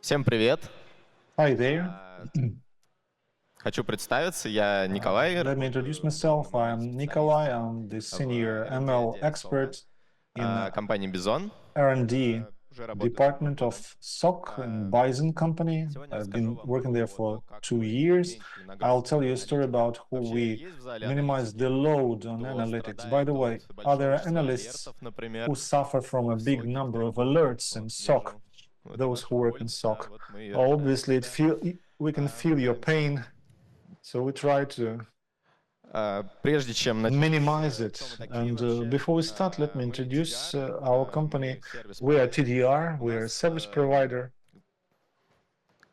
Всем привет. Hi there. Хочу представиться, я Николай. Let me introduce myself. I'm Nikolay. I'm the senior ML expert in компании BI.ZONE. R&D department of SOC in BI.ZONE company. I've been working there for 2 years. I'll tell you a story about how we minimize the load on analytics. By the way, are there analysts who suffer from a big number of alerts in SOC? Those who work in SOC. Obviously, we can feel your pain. So we try to minimize it. And before we start, let me introduce our company. We are TDR, we are a service provider.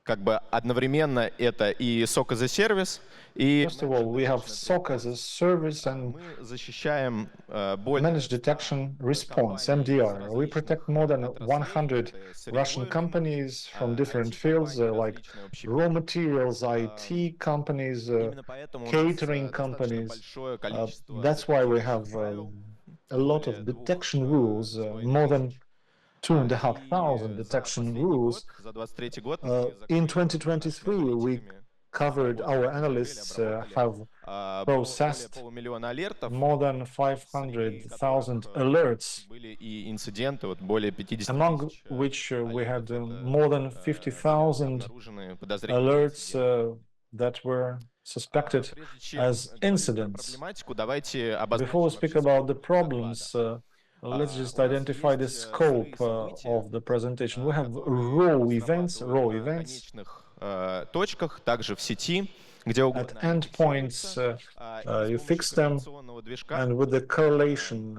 Как бы одновременно это и SOC as a service, и First of all, we have SOC as a service and мы защищаем managed detection response, MDR. We protect more than 100 Russian companies from different fields like raw materials, IT companies, catering companies. That's why we have a lot of detection rules, more than 2,500 detection rules. In 2023, we covered, our analysts have processed more than 500,000 alerts, among which we had more than 50,000 alerts that were suspected as incidents. Before we speak about the problems, let's just identify the scope of the presentation. We have raw events, at endpoints, you fix them, and with the correlation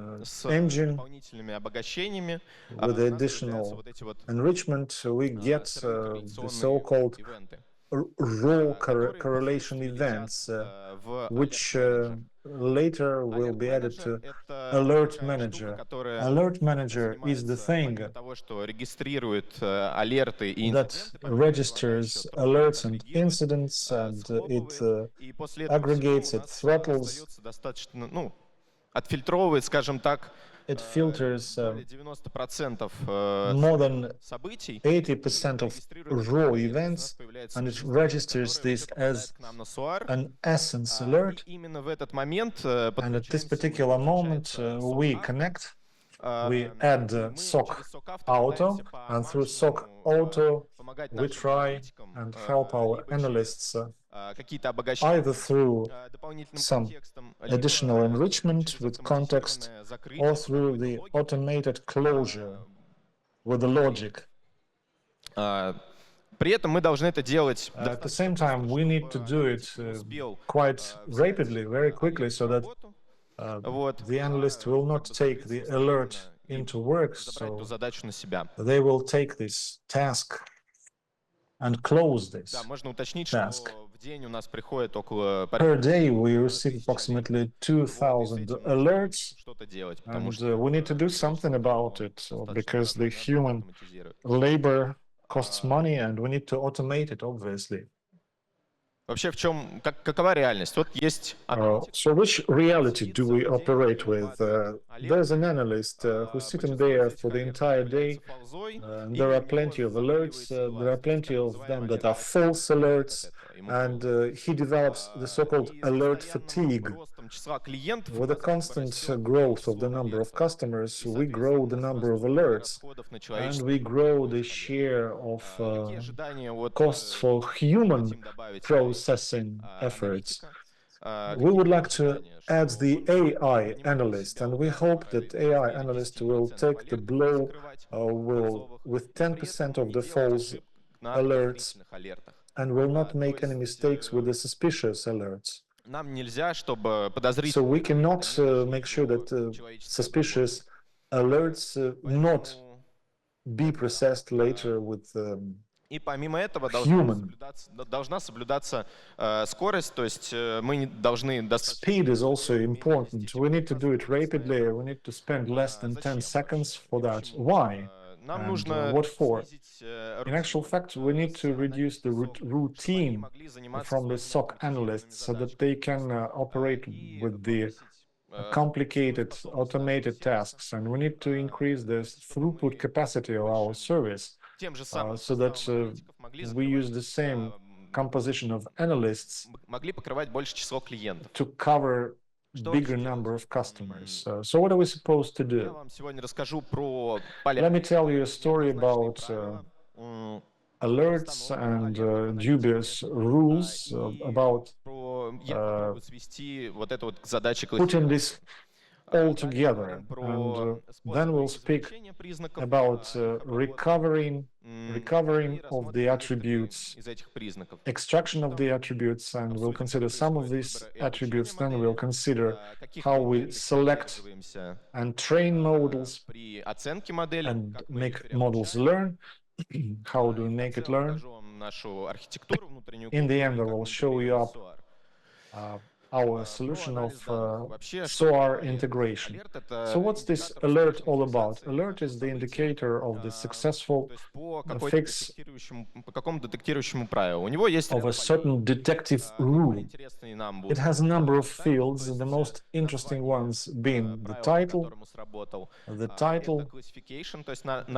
engine, with the additional enrichment, we get the so-called raw correlation events, which later will be added to Alert Manager. Alert Manager is the thing that registers alerts and incidents, and it aggregates, it throttles, отфильтровывает, скажем так, it filters more than 80% of raw events, and it registers this as an essence alert. And at this particular moment, we connect, we add SOC Auto, and through SOC Auto, we try and help our analysts either through some additional enrichment with context or through the automated closure with the logic. При этом мы должны это делать. At the same time, we need to do it quite rapidly, very quickly, so that the analyst will not take the alert into work, so they will take this task and close this task. Per day, we receive approximately 2,000 alerts, and we need to do something about it, because the human labor costs money, and we need to automate it, obviously. Вообще, какова реальность? Вот есть... So which reality do we operate with? There's an analyst who's sitting there for the entire day. There are plenty of alerts. There are plenty of them that are false alerts. And he develops the so-called alert fatigue. With the constant growth of the number of customers, we grow the number of alerts, and we grow the share of costs for human processing efforts. We would like to add the AI analyst, and we hope that AI analyst will take the blow with 10% of the false alerts and will not make any mistakes with the suspicious alerts. So we cannot make sure that suspicious alerts not be processed later with И помимо этого должна соблюдаться скорость, то есть мы должны... Speed is also important. We need to do it rapidly. We need to spend less than 10 seconds for that. Why? And what for? In actual fact, we need to reduce the routine from the SOC analysts so that they can operate with the complicated automated tasks, and we need to increase the throughput capacity of our service. so that we use the same composition of analysts to cover bigger number of customers. So what are we supposed to do? Let me tell you a story about alerts and dubious rules about putting this all together. And then we'll speak about recovering of the attributes, extraction of the attributes, and we'll consider some of these attributes. Then we'll consider how we select and train models and make models learn. How do we make it learn? In the end, I will show you up our solution of SOR integration. So what's this alert all about? Alert is the indicator of the successful fix of a certain detective rule. It has a number of fields, the most interesting ones being the title,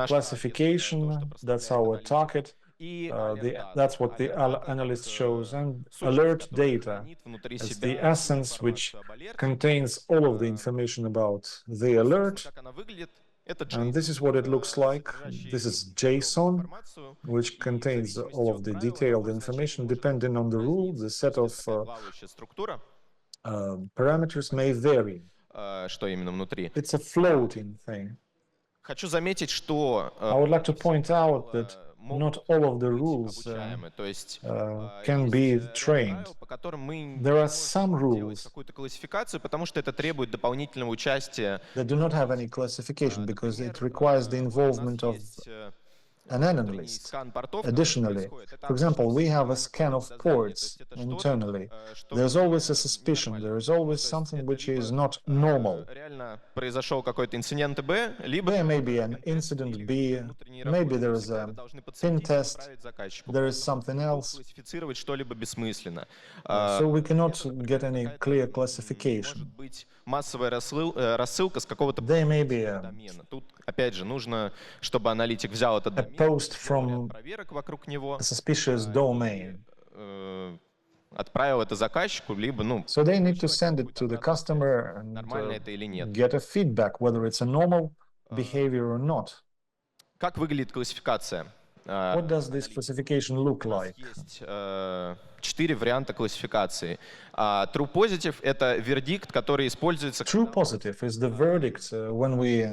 classification, that's our target, that's what the analyst shows, and alert data is the essence which contains all of the information about the alert. And this is what it looks like. This is JSON, which contains all of the detailed information. Depending on the rule, the set of parameters may vary. It's a floating thing. I would like to point out that not all of the rules can be trained. There are some rules that do not have any classification because it requires the involvement of an analyst. Additionally, for example, we have a scan of ports internally. There's always a suspicion, there is always something which is not normal. There may be an incident B, maybe there is a pin test, there is something else. So we cannot get any clear classification. There may be a post from a suspicious domain. So they need to send it to the customer and get a feedback whether it's a normal behavior or not. What does this classification look like? 4 варианта классификации. True positive — это вердикт, который используется. True positive is the verdict when we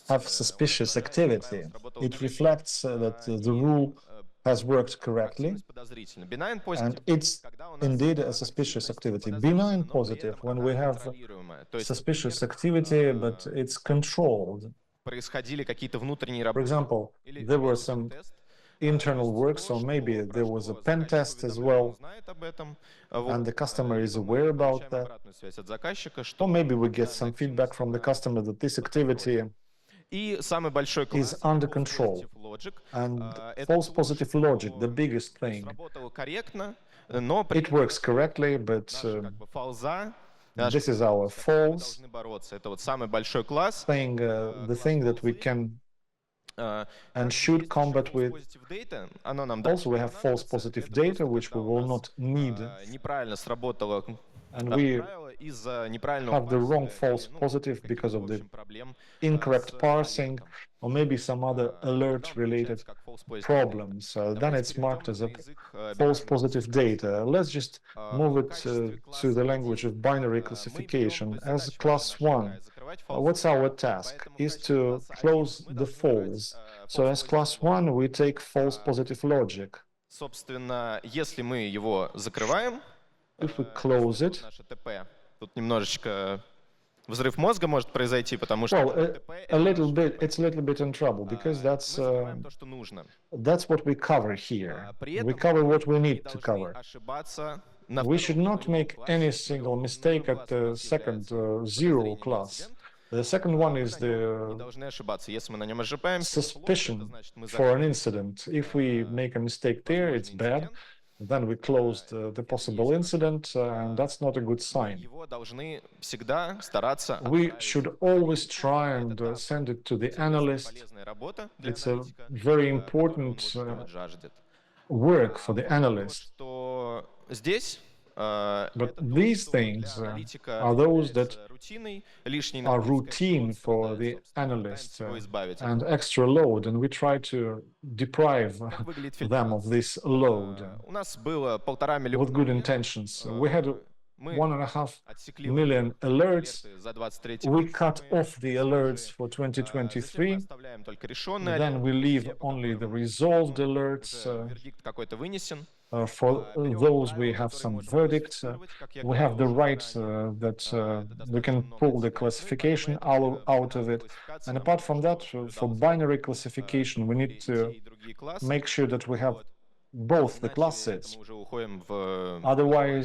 have suspicious activity. It reflects that the rule has worked correctly, and it's indeed a suspicious activity. Benign positive, when we have suspicious activity, but it's controlled. For example, there were some internal work, so maybe there was a pen test as well, and the customer is aware about that. Or maybe we get some feedback from the customer that this activity is under control. And false positive logic, the biggest thing, it works correctly, but this is our false thing, the thing that we can and should combat with. Also, we have false positive data, which we will not need. And we have the wrong false positive because of the incorrect parsing, or maybe some other alert-related problems. Then it's marked as a false positive data. Let's just move it to the language of binary classification. As class 1, what's our task? Is to close the false. So as class 1, we take false positive logic. If we close it, взрыв мозга может произойти, потому что it's a little bit in trouble because that's what we cover here. We cover what we need to cover. We should not make any single mistake at the second zero class. The second one is the suspicion for an incident. If we make a mistake there, it's bad. then we closed the possible incident, and that's not a good sign. Его должны всегда стараться We отправить should always try and send it to the analyst. полезная работа для It's a аналитика, very которую он important вот вот жаждет. work for the Вот analyst. что здесь But это то, these что для things аналитика are those that является рутиной, лишней are нагрузкой, routine он for страдает, the собственно. analyst Пытаемся его избавить от and этого. extra load, and we try to deprive Как выглядит them of фильтрация? this load У нас было 1,5 with миллиона good алертов. intentions. We had Мы 1.5 отсекли million alerts. алерты за 23 We год. cut Мы off the свежие. alerts for Затем мы 2023. оставляем только решенные Then we алерты, leave те, по only the которым, resolved ну, alerts. уже вердикт какой-то вынесен. For Берем those we правила, have которые some можем verdicts. классифицировать, как я We have the говорил уже right ранее. that Это we can достаточно много pull the инцидентов. Ну и помимо classification этого, out для of it. классификации And нам apart нужно, from that, чтобы for соблюдалось binary чтобы classification, we были need и to те, и другие классы. make sure that we have Вот. both the Иначе это classes. мы уже уходим в Otherwise,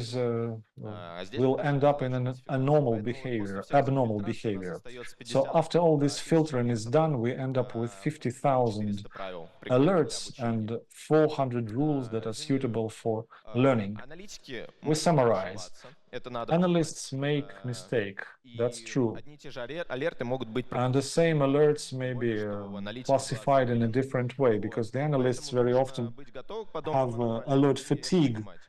здесь we'll дальше end up in продолжим a классификацию. normal Поэтому вот после behavior, всех этих abnormal фильтраций у нас behavior. остается So 50 after all this тысяч filtering is элементов, done, we end up with 50,000 400 правил пригодных для alerts обучения. and 400 rules that are suitable for learning. Аналитики We могут summarize. ошибаться. Это надо Analysts понимать. make mistake. That's И true. одни и те же алерты могут быть And the same alerts may Тем be более, что у аналитиков classified in a глаза different way, because the analysts Поэтому very нужно often быть готовым к have подобному alert аномалиям и это fatigue. понимать.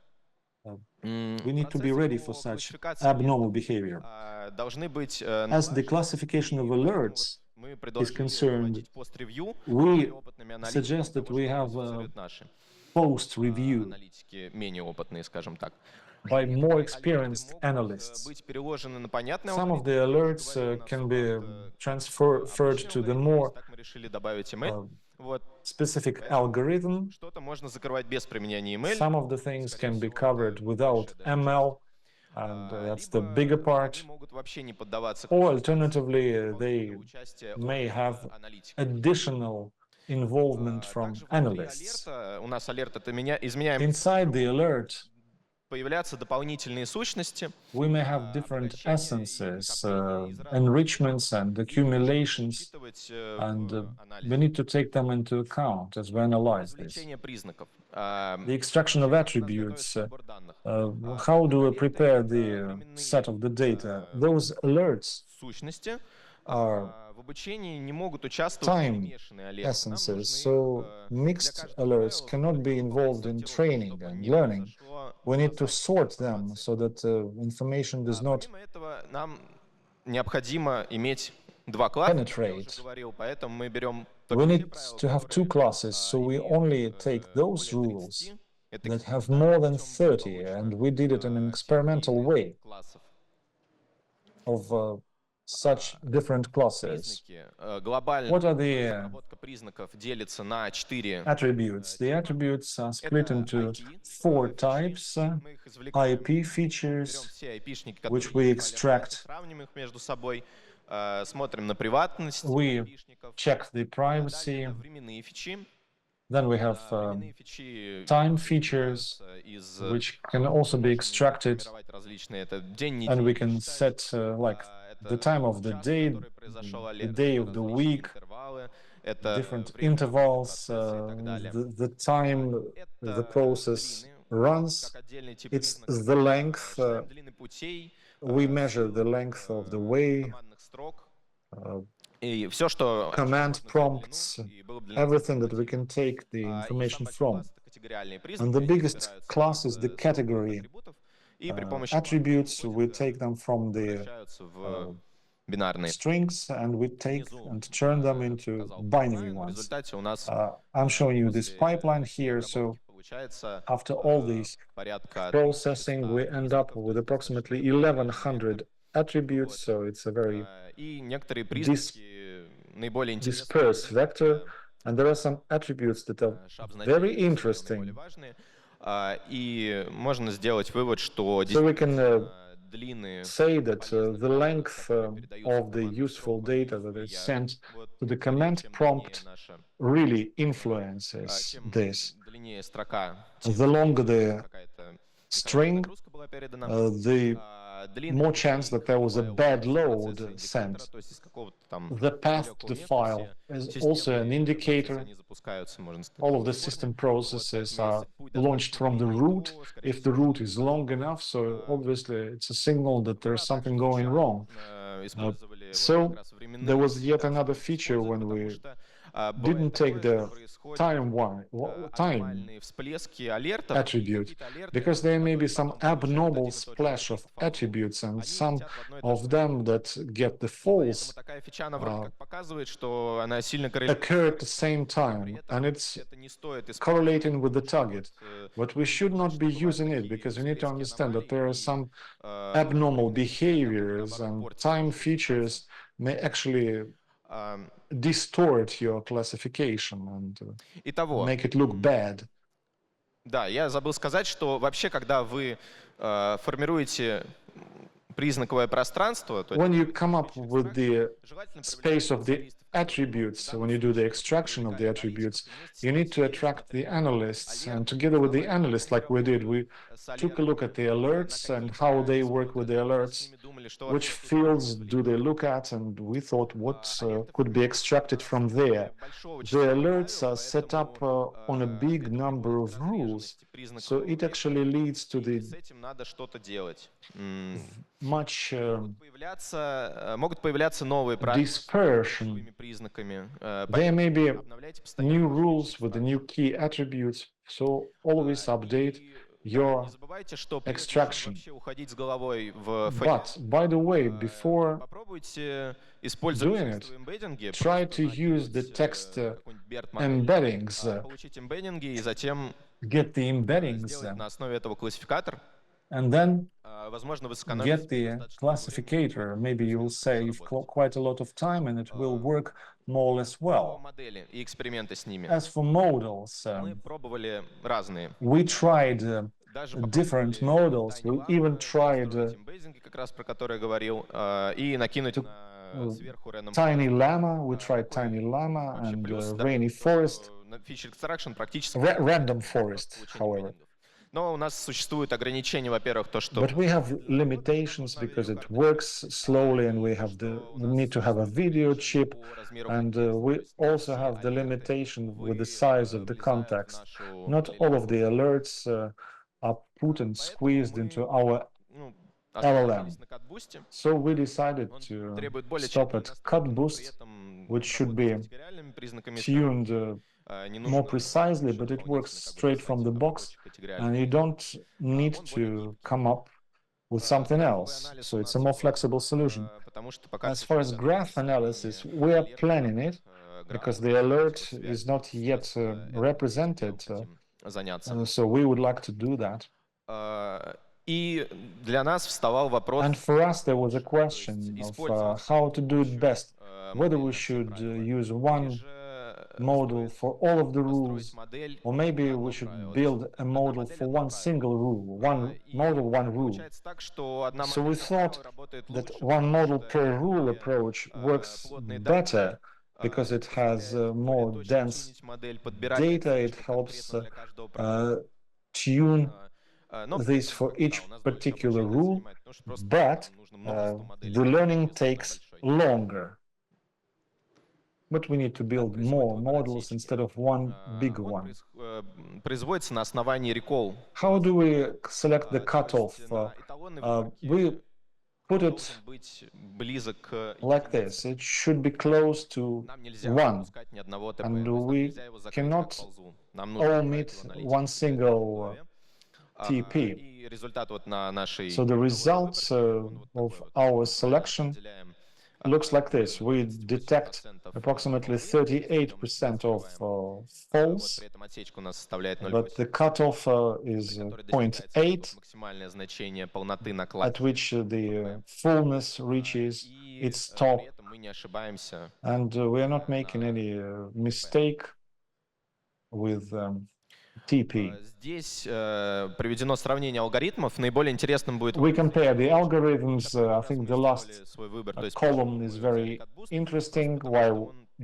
We need to be Процессы ready по for such классификации abnormal алертов, behavior. должны быть As the налажены, classification и of поэтому вот alerts мы is предложили concerned, проводить пост-ревью we более опытными аналитиками suggest that того, we что have классифицируют наши post-review аналитики менее опытные, скажем так. by more Некоторые experienced алерты могут analysts. быть переложены на понятный Some of the алгоритм. alerts Говорили у нас can об be transferred обычный to the алгоритм, more так мы решили добавить email. Вот. specific Поэтому algorithm. что-то можно закрывать без применения email. Some of the things Скорее can be всего, covered это without большая, да, ML, and that's the либо bigger они part. могут вообще не поддаваться Or классификации, alternatively, без they участия may have аналитика. additional involvement from Также внутри analysts. алерта, у нас алерт это изменяем, Inside the alert, появляются дополнительные сущности, we may have different обращения и essences, накопления из разных enrichments and источников, и их нужно accumulations, учитывать and в we анализе. need to take them into account as we analyze this. Извлечение признаков. The extraction of attributes, Сбор данных. how do we prepare the set of the data? Those alerts Сущности are в обучении не могут участвовать в time перемешанные алерты. Нам essences, нужно so их для mixed каждого alerts правила cannot be involved in training and learning. We need to sort them so that information does not Помимо этого, нам необходимо иметь два класса, как я уже penetrate. говорил, поэтому мы берем We только те need правила, to have two которые classes, so we only take those более rules 30. Это that have экспериментальные, more than причем 30, благополучно and we did it in an experimental way классов. of such different classes. Признаки. Глобально What are the обработка признаков делится на 4 attributes? The attributes are split into four types: Мы их извлекаем, IP features, берем все IP-шники, which которые we есть в алерте, extract. сравним их между собой, смотрим на приватность We IP-шников. check the Далее privacy. временные фичи. Then we have Временные фичи time features, из which can also be extracted, формировать различные. Это день and we недели can считать, set like the это time of the час, day, который произошел the алерт, day это of the различные week, интервалы, это different время работы intervals, процесса и так далее. the time the process runs. Как отдельный тип It's признаков. the length. Считаем длины путей, We measure the length of the way, командных строк. uh, И все, что command prompts, и было бы длина everything that we can take the И information самый большой from. класс — это категориальные признаки. And the Они biggest собираются class is из the category атрибутов, и при помощи attributes. We логики take them from the превращаются в бинарные. strings and we take and turn them into Показал binary pipeline. В ones. результате у нас I'm showing you this после pipeline here. So обработки получается after all this порядка processing, we end up with approximately 1100 attributes. So it's a very и некоторые признаки наиболее интересные. dispersed vector. And there are some attributes that are very interesting. И можно сделать вывод, что So we can длины say that the length of the useful data that is sent to the command prompt really influences чем this. длиннее строка, The longer the какая-то string, нагрузка была передана, the more chance that there was a bad load sent. The path to the file is also an indicator. All of the system processes are launched from the root. If the root is long enough, so obviously it's a signal that there's something going wrong. So there was yet another feature when we didn't take the time attribute, because there may be some abnormal splash of attributes, and some of them that get the false occur at the same time, and it's correlating with the target. But we should not be using it, because we need to understand that there are some abnormal behaviors, and time features may actually distort your classification and make it look bad. Да, я забыл сказать, что вообще, когда вы формируете признаковое пространство, то when you come up with the space of the attributes, when you do the extraction of the attributes, you need to attract the analysts, and together with the analysts, like we did, we took a look at the alerts and how they work with the alerts, which fields do they look at, and we thought what could be extracted from there. The alerts are set up on a big number of rules, so it actually leads to the much могут появляться новые dispersion. There may be new rules with the new key attributes, so always update your extraction. But, by the way, before doing it, try to use the text embeddings, get the embeddings, and then get the classificator. Maybe you will save quite a lot of time and it will work more or less well. As for models, we tried different models. We even tried Tiny Llama. We tried Tiny Llama and Rainy Forest, Random Forest, however. Но у нас существует ограничение, во-первых, то, что... But we have limitations because it works slowly, and we need to have a video chip, and we also have the limitation with the size of the context. Not all of the alerts are put and squeezed into our LLM. So we decided to stop at cut boost, which should be tuned more precisely, but it works straight from the box, and you don't need to come up with something else. So it's a more flexible solution. As far as graph analysis, we are planning it because the alert is not yet represented. So we would like to do that. And for us, there was a question of how to do it best, whether we should use one model for all of the rules, or maybe we should build a model for one single rule, one model, one rule. So we thought that one model per rule approach works better because it has more dense data. It helps tune this for each particular rule, but the learning takes longer. But we need to build more models instead of one big one. How do we select the cutoff? We put it like this. It should be close to 1, and we cannot omit one single TP. So the results of our selection looks like this. We detect approximately 38% of false, but the cutoff is 0.8, at which the fullness reaches its top, and we are not making any mistake with TP. We compare the algorithms. I think the last column is very interesting. Why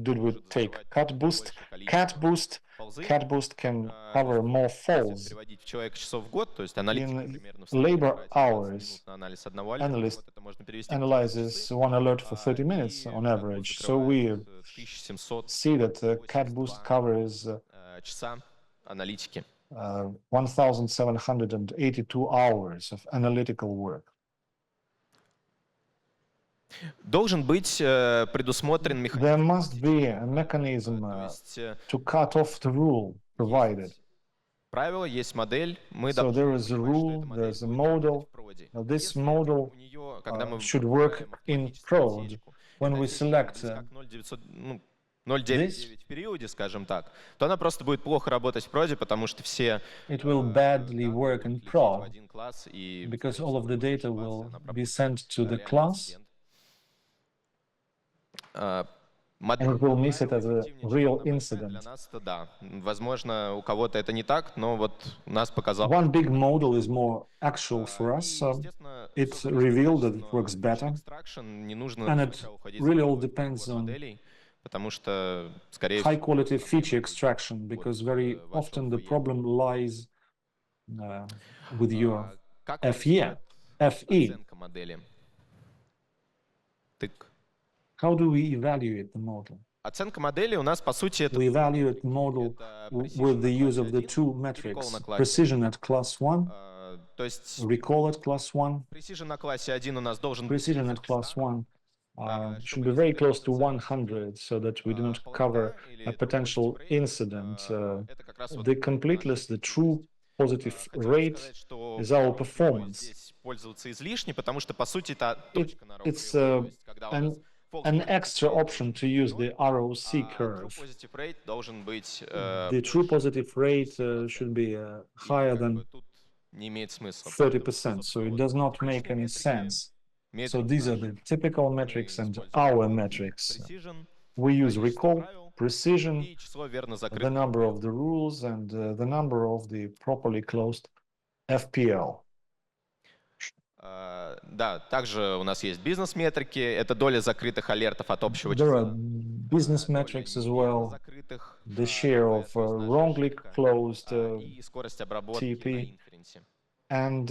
did we take cut boost? Cat boost Cat Boost can cover more falls. Переводить в человека-часов в год, то есть аналитика In примерно в labor среднем 20 hours, минут на анализ одного альта, analyst вот это можно перевести в analyzes one alert for 30 minutes on average. So we 1700 see that Cat Boost covers часа аналитики. 1,782 hours of analytical work. Должен быть предусмотрен There механизм must be a mechanism to cut off the rule provided. правило, есть модель, мы So there is a rule, there's a model. Now this model should work in prod. When we select this, 0,99 в периоде, скажем так, то она просто будет плохо работать в проде, потому что все it will badly work in в prod один класс, и because all of the data will be sent to the class and it will miss it as a real incident. Для нас это да. Возможно, у кого-то это не так, но вот у нас показал. One big model is more actual for us. It revealed that it works better, and it really all depends on потому что, скорее high quality feature extraction, because very often the problem lies with your FE. оценка модели. Тык. How do we evaluate the model? Оценка модели у нас, по сути, это We evaluate model with the use of the two metrics: precision at class 1, то есть recall at class 1. precision на классе 1 у нас должен быть Precision at class 1 should be very close to 100 so that we do not cover a potential incident. The completeness, the true positive rate is our performance. здесь пользоваться излишне, потому что, по сути, это точка на It's ROC, когда у нас an extra option to use the ROC curve. positive rate должен быть The true positive rate should be higher than тут не имеет смысла. 30%, so it does not make any sense. So these are the typical metrics and our metrics. Precision We use recall, precision, и число верно the закрытых. number of the rules, and the number of the properly closed FPL. Да, также у нас есть бизнес-метрики, это доля закрытых алертов от общего There числа. are business metrics as well, Закрытых, the share of wrongly closed и скорость обработки TP. на инференсе. and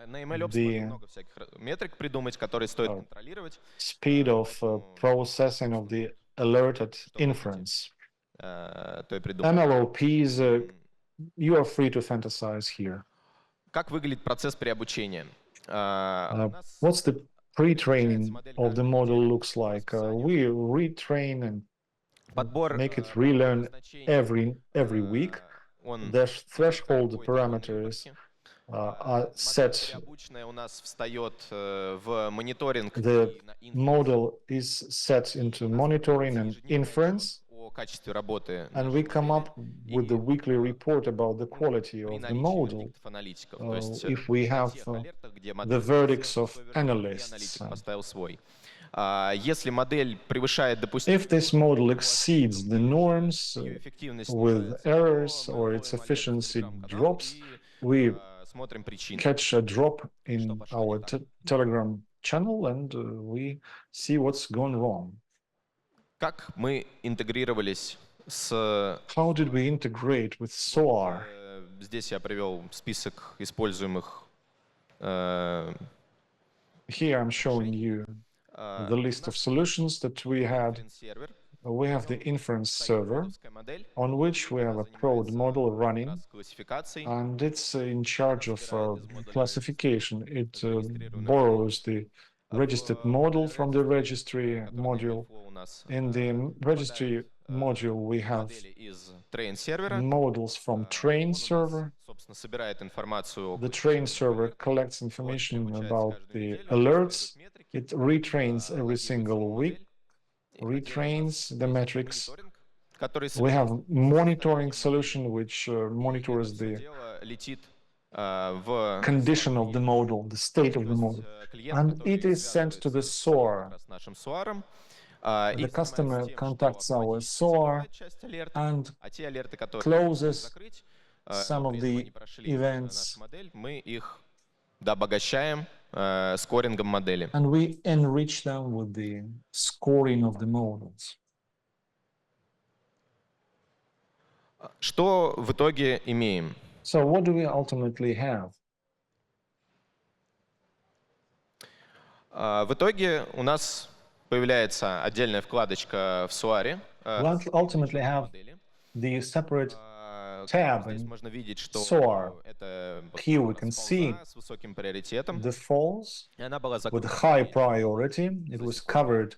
На MLOps the можно много всяких метрик придумать, которые стоит контролировать. speed of processing of the alerted inference. То и придумать. MLOPs, you are free to fantasize here. Как выглядит процесс преобучения? У нас What's the pre-training of the model looks like? We retrain and подбор make it relearn every week. он The threshold parameters are set. преобученная у нас встает в мониторинг The и на инференс model is set into monitoring and inference, о качестве работы and we come up with the weekly report about the quality при of the наличии model. вердиктов аналитиков. То есть If we have тех алертах, где the модель verdicts of свой analysts. аналитик поставил свой. Если модель превышает допустимые If this model exceeds the norms ее эффективность with снижается, errors то мы or its вводим алерт в efficiency Telegram-канал drops, и we смотрим причины. catch a drop in пошло не our так. Telegram channel and we see what's gone wrong. Как мы интегрировались с... How did we integrate with SOAR? Здесь я привел список используемых Here I'm showing you the list of solutions that we had. сервер, We have the inference server модель, on which we have a prod model running, классификацией. and it's in charge of classification. It borrows the registered model from the registry module. У нас In the registry module, we have модели из train сервера. models from train server. Собственно, собирает информацию. The train server collects information about the alerts. It retrains every single week, retrains the metrics. Который We have monitoring solution which monitors the летит в condition of the model, the state of the model, and it is sent to the SOAR. с нашим SOAR. The customer contacts our SOAR and те алерты, которые closes закрыть, some of the events, модель, мы их обогащаем скорингом модели. and we enrich them with the scoring of the models. Что в итоге имеем? So what do we ultimately have? В итоге у нас появляется отдельная вкладочка в SOAR. We'll ultimately have the separate tab Здесь in можно видеть, что SOAR. это Here we can see с высоким приоритетом. the false И она была with закрыта high priority. It was covered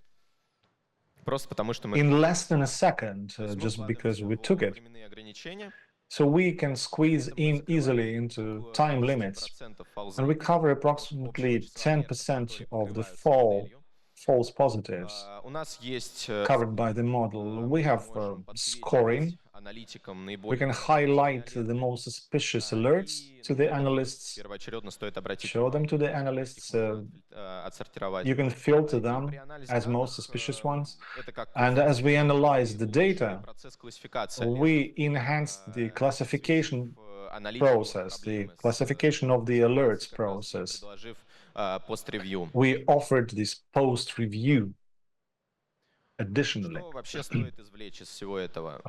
просто потому, что мы in less than a second, just because we took it. временные ограничения. So we can squeeze in easily into time limits. And we cover approximately 10% of the false positives У нас есть covered by the model. We have scoring. аналитикам We наиболее can highlight the most suspicious alerts to the analysts, первоочередно стоит обратить show them to the analysts. отсортировать. You can filter them as most suspicious ones. And as we analyze the data, Процесс классификации we enhance the classification process, the classification of the alerts process. предложив пост-ревью. We offered this post-review additionally. Что вообще стоит извлечь из всего этого?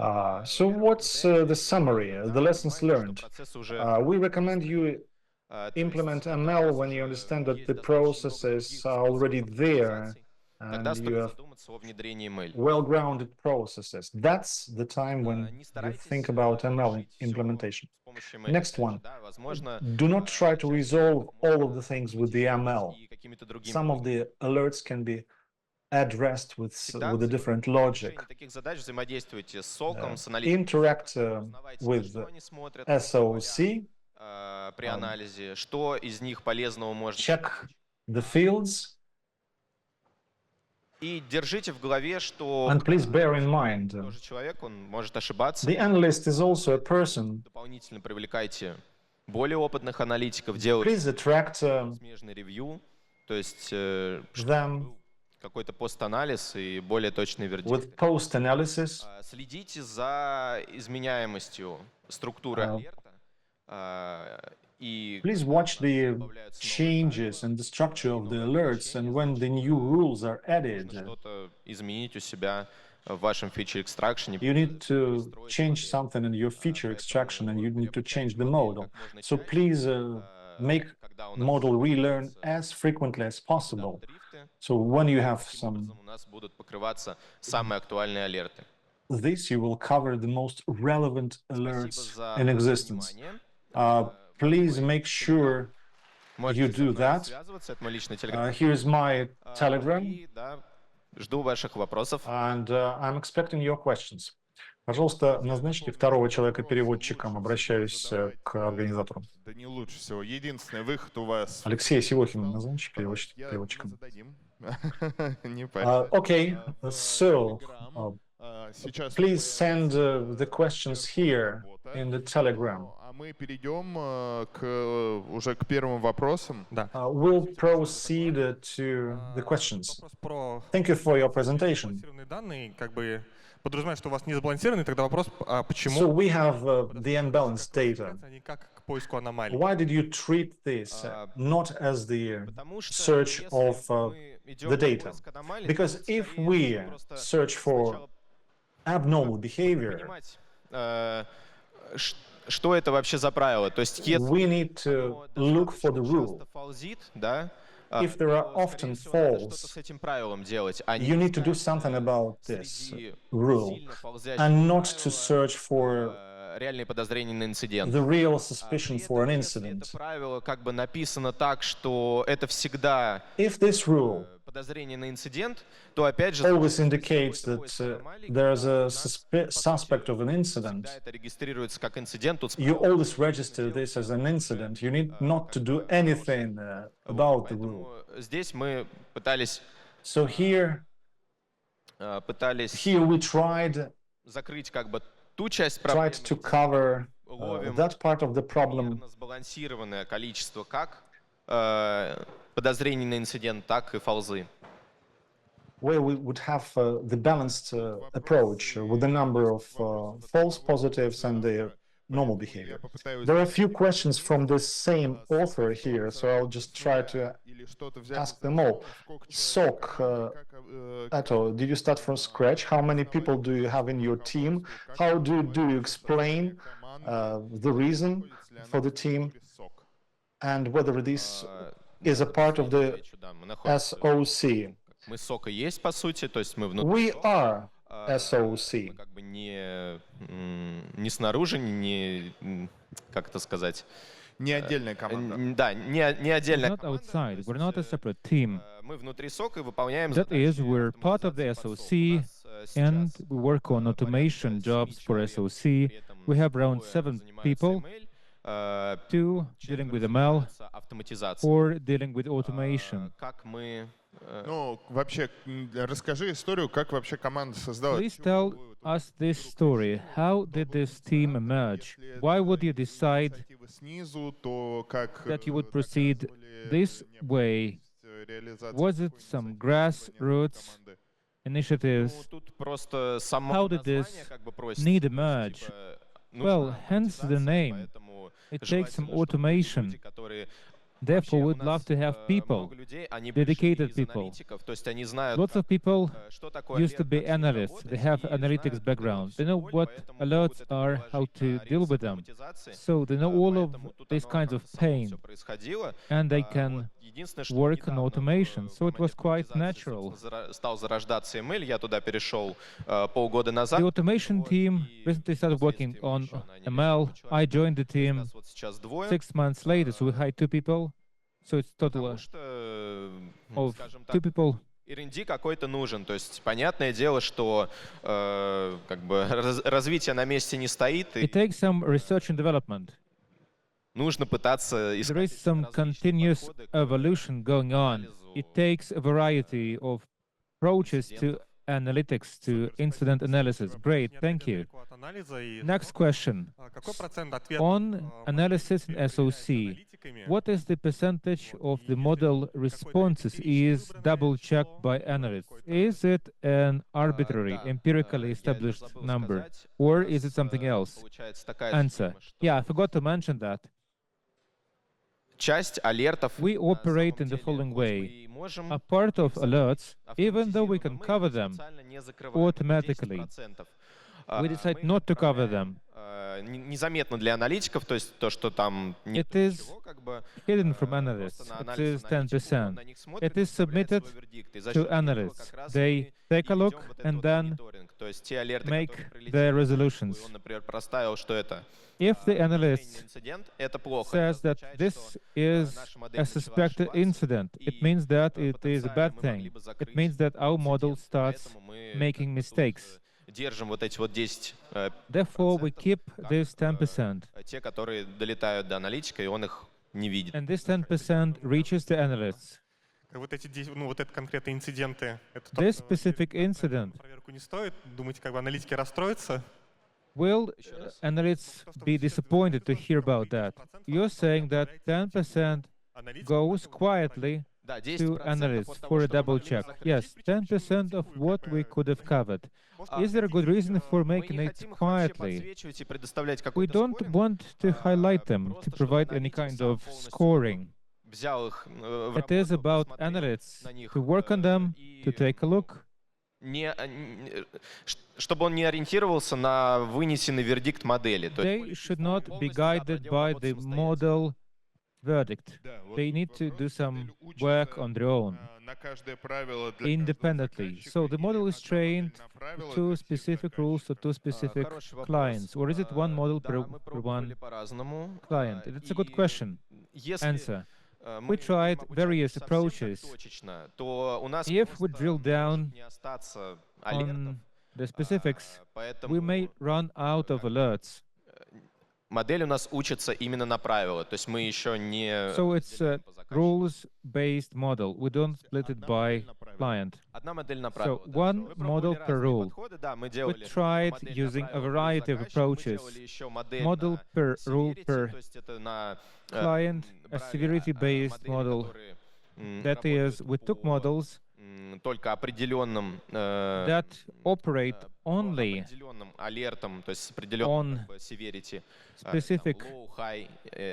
So what's the summary, the lessons learned? Процесс уже We recommend you implement ML when you understand that the processes are already there тогда and you стоит have задуматься о внедрении ML. well-grounded processes. That's the time when you think about ML implementation. С помощью ML. Next one. Да, возможно, Do not try to resolve all of the things with the ML. и какими-то другими Some of the alerts can be addressed with a different logic. таких задач взаимодействуйте с SOC, с аналитиком. Interact with Что они смотрят SOC, при анализе, что из них полезного можно. check the fields, И держите в голове, что and please bear in mind, тоже человек, он может ошибаться. the analyst is also a person. Дополнительно привлекайте более опытных аналитиков, делайте Please attract смежный ревью, то есть them какой-то пост-анализ и более точный вердикт. with post-analysis. Следите за изменяемостью структуры алерта. И Please watch the changes in the structure of the alerts and when the new rules are added. что-то изменить у себя в вашем feature extraction. You need to change something in your feature extraction and you need to change the model. So please make model relearn as frequently as possible. So when you have some У нас будут покрываться самые актуальные алерты. this, you will cover the most relevant alerts in existence. Please make sure you do that. Связываться, это мой личный телеграм. Here's my Telegram, И, да, жду ваших вопросов. and I'm expecting your questions. Пожалуйста, назначьте второго человека переводчиком. Обращаюсь к организатору. Да не лучше всего. Единственный выход у вас. Алексея Сивохина назначьте переводчиком. Зададим. Не парься. Okay, so Сейчас please send the questions here in the Telegram. А мы перейдем уже к первым вопросам. We'll proceed to the questions. Вопрос про Thank you for your presentation. сбалансированные данные, как бы подразумевает, что у вас не сбалансированные, тогда вопрос, So почему we have the unbalanced data. они как к поиску аномалий? Why did you treat this not as the Потому что search если of мы идем the на data? поиск аномалий, Because то if скорее we нужно просто search for сначала abnormal behavior, понимать, что это вообще за правило. То есть если we need to look for the rule. часто фалзит, да, If there are то, often скорее всего, надо falls, что-то с этим правилом делать, а you не need to do искать, something about this среди rule сильно фалзящих and not to правил, search for реальные подозрения на инцидент. the real При suspicion этом, for an если incident. это правило как бы написано так, что это всегда If this rule подозрение на инцидент, то опять же always indicates that there's a suspect of an incident, всегда это регистрируется как инцидент. Тут you always register this as an incident. You need not to do anything about the rule. Поэтому здесь мы пытались So here we tried закрыть как бы ту часть tried проблемы, to cover ловим that part of the problem примерно сбалансированное количество как подозрений на инцидент, так и фалзы. where we would have the balanced approach with the number of false positives and the normal behavior. There are a few questions from the same author here, so I'll just try to ask them all. SOC, Ato, did you start from scratch? How many people do you have in your team? How do you explain the reason for the team and whether this is a part of the SOC? Мы SOC и есть, по сути, то есть мы внутри. We are SOC. Мы как бы не снаружи, не, как это сказать? Не отдельная команда. Да, не отдельная Not outside. We're not a separate team. Мы внутри SOC и выполняем That is, we're part of the SOC, and we work on automation jobs for SOC. We have around 7 people, 2 dealing with ML, 4 dealing with automation. Как мы Ну, вообще, расскажи историю, как вообще команда создалась. Please tell us this story. How did this team emerge? Why would you decide Снизу, то как that you would proceed this way? Was it some grassroots initiatives? тут просто само How did название this как бы просит. need emerge? Нужна Well, hence the name. поэтому It takes some желательно, чтобы automation. люди, которые Therefore, вообще we'd у love нас, to have people, много людей, они dedicated пришли из people. аналитиков, то есть они знают, Lots of people что такое used to be alert, как с ним analysts. They работать, have и analytics знают, background. They всё know боль, what поэтому alerts могут это are, how положить to на deal рельсы with them. автоматизации. So they know all of Поэтому тут these оно kinds как of бы само pain, всё происходило. and they Вот can единственное, что work on недавно automation. в So it was команде quite автоматизации, natural. собственно, стал зарождаться ML, я туда перешел полгода назад. The automation team recently started working on ML. I joined the team Нас вот сейчас двое. 6 months later, so we hired 2 people. So it's total Потому что, of скажем 2 так, people. R&D какой-то нужен. То есть понятное дело, что как бы развитие на месте не стоит, It и takes some research and development. нужно пытаться There искать is some различные continuous подходы к evolution going on. анализу It takes a variety of approaches to analytics, to incident analysis. Great, thank you. Next question. Какой процент ответов On analysis in SOC, what is the percentage of the model responses is double-checked by analysts? Is it an arbitrary, empirically established number, or is it something else? Получается такая Answer. система, что Yeah, I forgot to mention that. часть алертов We на operate самом in the деле, following хоть way. мы и можем A part of alerts, even though we автоматизированно, can мы cover их them специально не закрываем, automatically, 10%. we decide Мы их not to cover отправляем, them. Незаметно для аналитиков, то есть то, что там нет It is ничего, как бы hidden from просто analysts. на It анализ is аналитику, он 10%. на них смотрит It и is составляет submitted свой вердикт. И за to счет этого analysts. как раз They мы take и a ведем look вот этот and вот then мониторинг. То есть те алерты, make которые their прилетели, resolutions. и он, например, проставил, что это If the недостоверный analyst инцидент, это плохо. says Это that означает, this что is наша модель a начала suspected ошибаться, incident, it и means that it is a потенциально bad мы могли thing. бы It закрыть means that our model инцидент. starts Поэтому мы making mistakes. держим вот эти вот 10 Therefore, we keep как, this 10%. те, которые долетают до аналитика, и он их не видит. And this 10% reaches the analysts. Вот эти, ну, вот это конкретные инциденты, это This то, что specific incident, проверку не стоит. Думаете, как бы аналитики расстроятся? will analysts be disappointed to hear about that? You're saying that 10% goes quietly Да, to 10% analysts от того, for a что мы double могли check. закрыть. Yes, 10% of what we could have covered. Is there a good reason for Мы making не it хотим их вообще quietly? подсвечивать и предоставлять We какой-то don't скоринг. want to highlight them, to Просто, чтобы provide any аналитик kind сам of полностью scoring. взял их в It is работу, about посмотрел analysts на них, to work on them, to и, take a look, чтобы он не ориентировался на вынесенный вердикт модели. То есть they should not be guided by the model verdict. They need to do some work on their own, на каждое правило для independently. So the model is trained to specific rules to two specific хороший вопрос. clients, or is it one model Да, per мы one пробовали по-разному. client? It's a good И question. если Answer. мы We tried будем обучать various совсем так approaches. точечно, то у нас If we просто drill down может не остаться алертов, On the specifics, поэтому we may run out of alerts. модель у нас учится именно на правила, то есть мы еще не So it's a разделяем по заказчику. rules-based model. We don't split it by client. Одна модель на правила. So да, one мы пробовали model per разные rule. подходы, да, мы We делали tried модель на using a правила variety of плюс заказчик, мы approaches. делали еще модель Model на per rule severity, per то есть это на client, a брали, severity-based модели, model. которые, That работают is, we took по, models только определенным that operate only определенным алертом, то есть с определенным on severity, specific low, high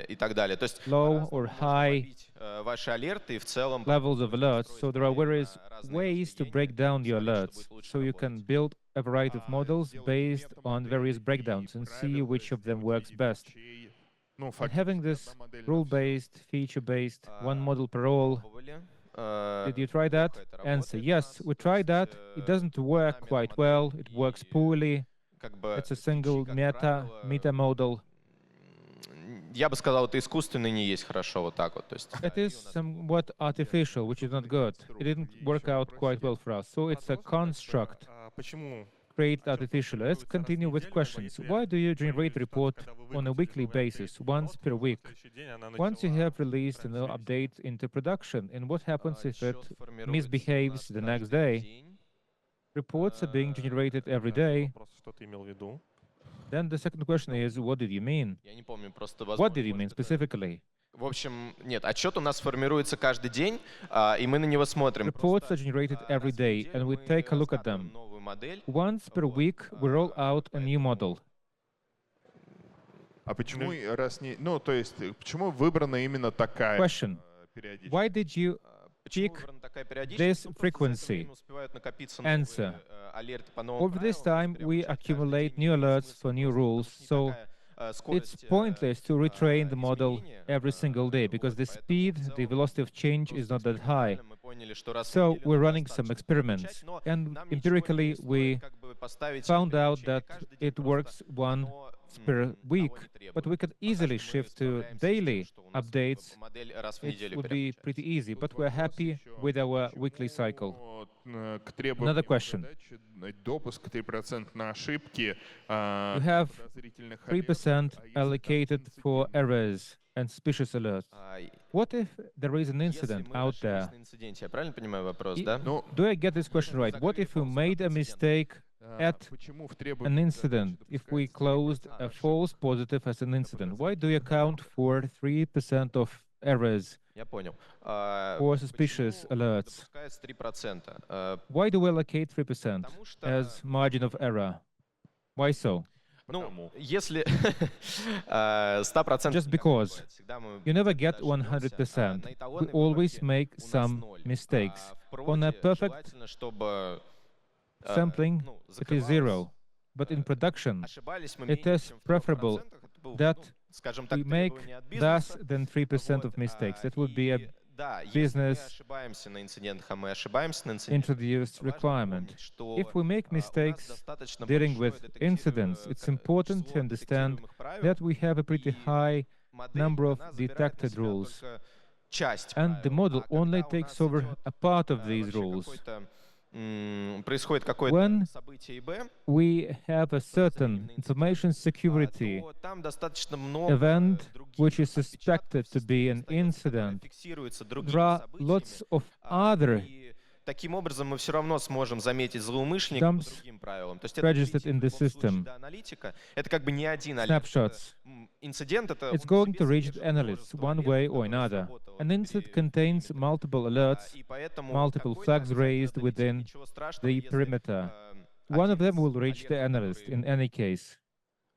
и так далее. То есть low or можно high ловить ваши алерты и в целом levels of alerts. So there are various ways to break down your alerts. So you can build a variety of models based on various breakdowns and see which of them works best. Ну, And having this rule-based, feature-based, one model per role, did you try that? Answer: yes, we tried that. It doesn't work quite well. It works poorly. It's a single meta model. Я бы сказал, это искусственно не есть хорошо, вот так вот. То есть, It is somewhat artificial, which is not good. It didn't work out quite well for us. So it's a construct Почему created artificially. Let's continue with questions. Why do you generate report on a weekly basis, once per week? Once you have released an update into production, and what happens if it misbehaves the next day? Reports are being generated every day. Что ты имел в виду? Then the second question is, what did you mean? я не помню, просто What did you mean specifically? В общем, нет, отчет у нас формируется каждый день, и мы на него смотрим. Reports are generated every day, and we take a look at them. Новую модель. Once per week, we roll out a new model. А почему раз не... Ну, то есть, почему выбрана именно такая Question: периодичность? why did you Почему pick выбрана такая периодичность? this Ну, просто за это frequency? время успевают накопиться новые, Answer: алерты по новым over this правилам, time, прям we чуть каждый accumulate день new меняется alerts смысл for new работы. rules, Не so такая, it's скорость, pointless to retrain the model изменения, every single day because the вот, speed, поэтому в the целом velocity of change is not that high. мы поняли, что раз в So неделю we're нам running some достаточно experiments, получать, но and нам ничего не empirically стоит we как бы поставить found out ограничение that каждый день, it просто works once оно, per того week, не but we требует. could Пока easily что мы shift to справляемся с тем, daily что у нас updates. модель раз в It неделю would be pretty переключается. easy, but we're happy with our weekly cycle. К требованию Another question. задачи допуск 3% на ошибки, You have подозрительных 3% алертов, а если allocated там for инцидент? errors and suspicious alerts. What if there is an Если incident мы out ошиблись there? на инциденте, я правильно понимаю вопрос, И- да? Ну, Do I get this question right? What if we made a mistake at почему в an требовании incident? If we closed a false positive as an incident, why do you account for 3% of errors Я понял. or suspicious alerts? Допускается 3%. Why do we allocate 3% Потому что, as margin of error? Why so? ну, если 100% Just не because. бывает, всегда мы You never get дождёмся, 100%. на We эталонной always выборке make у нас some 0. mistakes. В On a проде perfect желательно, чтобы sampling, ну, it is закрывалось, zero. But in production, ошибались мы it менее is чем в 3%. preferable Это был, that ну, скажем так, we make требование от less бизнеса. than 3% of Вот, mistakes. That would be a и да, если мы business ошибаемся на инцидентах, а мы ошибаемся на инцидентах, introduced важно requirement. помнить, что If we make у нас mistakes достаточно dealing большое with incidents, it's important to understand детектируемых правил, that we have a pretty и high модель, number of она забирает на detected себя rules. только часть And the правил. model А когда only у takes нас over идет, a part of these вообще rules. какое-то, происходит какое-то When событие ИБ, we have a certain information security то там достаточно много event других which is отпечатков suspected to be системы an остается, которые incident, фиксируются there другими are событиями. lots of other И таким образом мы все равно сможем заметить злоумышленника по Stumps другим правилам. То есть это registered аналитик in в the любом случае, system. да, аналитика. Это как бы не один алерт. snapshots. Инцидент это It's он в going себе to reach the содержит analysts множество one алертов, way or которые another. сработало An incident при contains периметре. multiple alerts, И поэтому multiple какой-то flags обязательно raised долетит, within ничего страшного, the если, perimeter. One of them will reach the analyst in any case.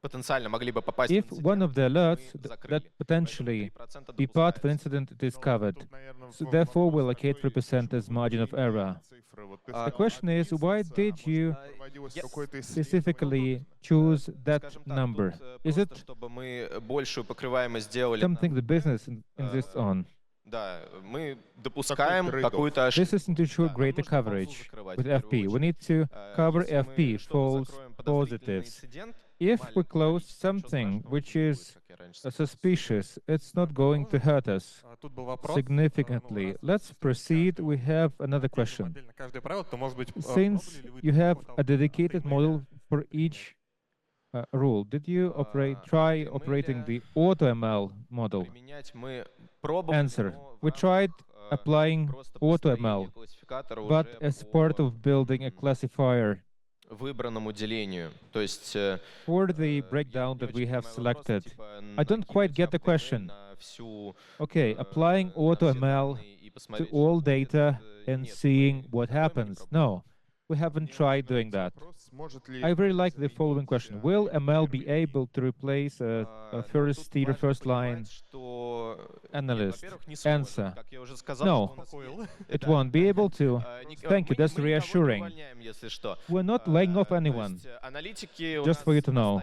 потенциально могли бы попасть If в one of the alerts мы that закрыли. potentially Поэтому 3% be part of an допускается. incident, it is covered. Тут, наверное, So therefore, we'll allocate такой, 3% as margin of error. цифры. Вот ты The сказал, question is, why от did месяца, you проводилось yes, какое-то specifically исследование. choose that Скажем так, number? тут, Is просто it чтобы мы большую покрываемость сделали, something the business insists on? да, мы допускаем трейд-офф. какую-то This ошибку. is to ensure Да, нам greater нужно фолзу coverage закрывать with в первую FP. We очередь. need to cover Если мы FP, что-то false закроем подозрительный positives. инцидент, If we маленький, close ничего something страшного which не будет, is как я раньше сказал. suspicious, it's not going to hurt us Тут был вопрос. significantly. Let's proceed. We have another question. Модель на каждое правило, то, может быть, Since you have a dedicated model for each rule, did you try operating the AutoML model? Применять мы пробовали, Answer. но в We tried рамках, applying просто построения AutoML, классификатора but уже as по part of building a classifier выбранному делению. То есть for the breakdown that we have selected. I don't quite get the question. Okay, applying AutoML to all data and seeing what happens. No, we haven't tried doing that. I very like the following question. Will ML be able to replace a first tier, first line analyst? Answer: no, it won't be able to. Thank you, that's reassuring. We're not laying off anyone, just for you to know.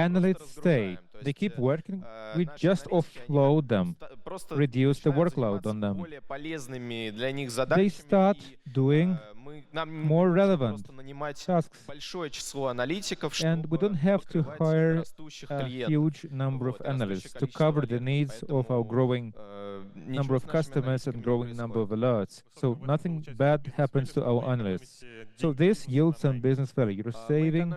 Analysts stay, they keep working, we just offload them, reduce the workload on them. They start doing more relevant tasks, and we don't have to hire a huge number of analysts to cover the needs of our growing number of customers and growing number of alerts. So nothing bad happens to our analysts. So this yields some business value. You're saving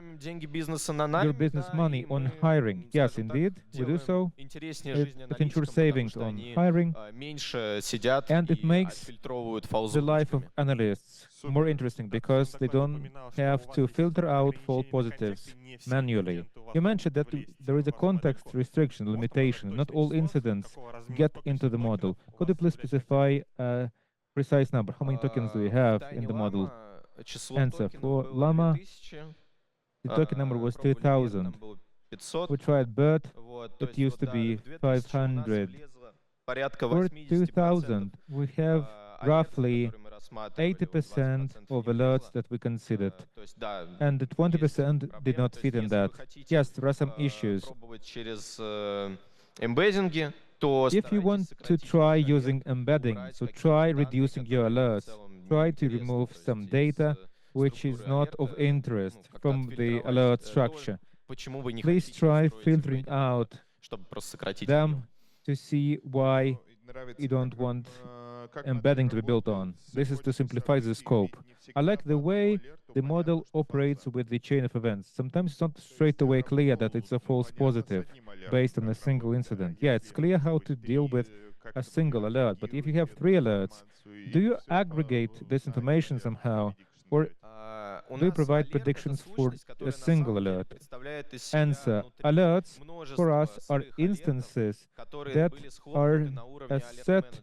your business money on hiring. Yes, indeed, we do so. It ensures savings on hiring, and it makes the life of analysts more interesting because they don't have to filter out false positives manually. You mentioned that there is a context restriction, limitation. Not all incidents get into the model. Could you please specify a precise number? How many tokens do you have in the model? Answer: for Llama, the token number was 2,000. We tried BERT, it used to be 500. For 2,000, we have roughly 80% of alerts that we considered, and the 20% did not fit in that. Yes, there are some issues. If you want to try using embedding, so try reducing your alerts, try to remove some data which is not of interest from the alert structure. Please try filtering out them to see why you don't want embedding to be built on. This is to simplify the scope. I like the way the model operates with the chain of events. Sometimes it's not straight away clear that it's a false positive based on a single incident. Yeah, it's clear how to deal with a single alert, but if you have 3 alerts, do you aggregate this information somehow, or do you provide predictions for a single alert? Answer: alerts for us are instances that are a set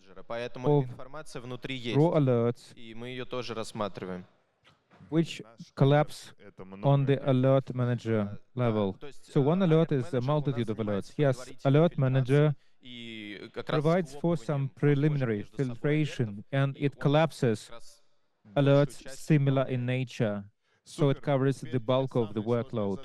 of raw alerts which collapse on the alert manager level. So one alert is a multitude of alerts. Yes, alert manager provides for some preliminary filtration, and it collapses alerts similar in nature, so it covers the bulk of the workload.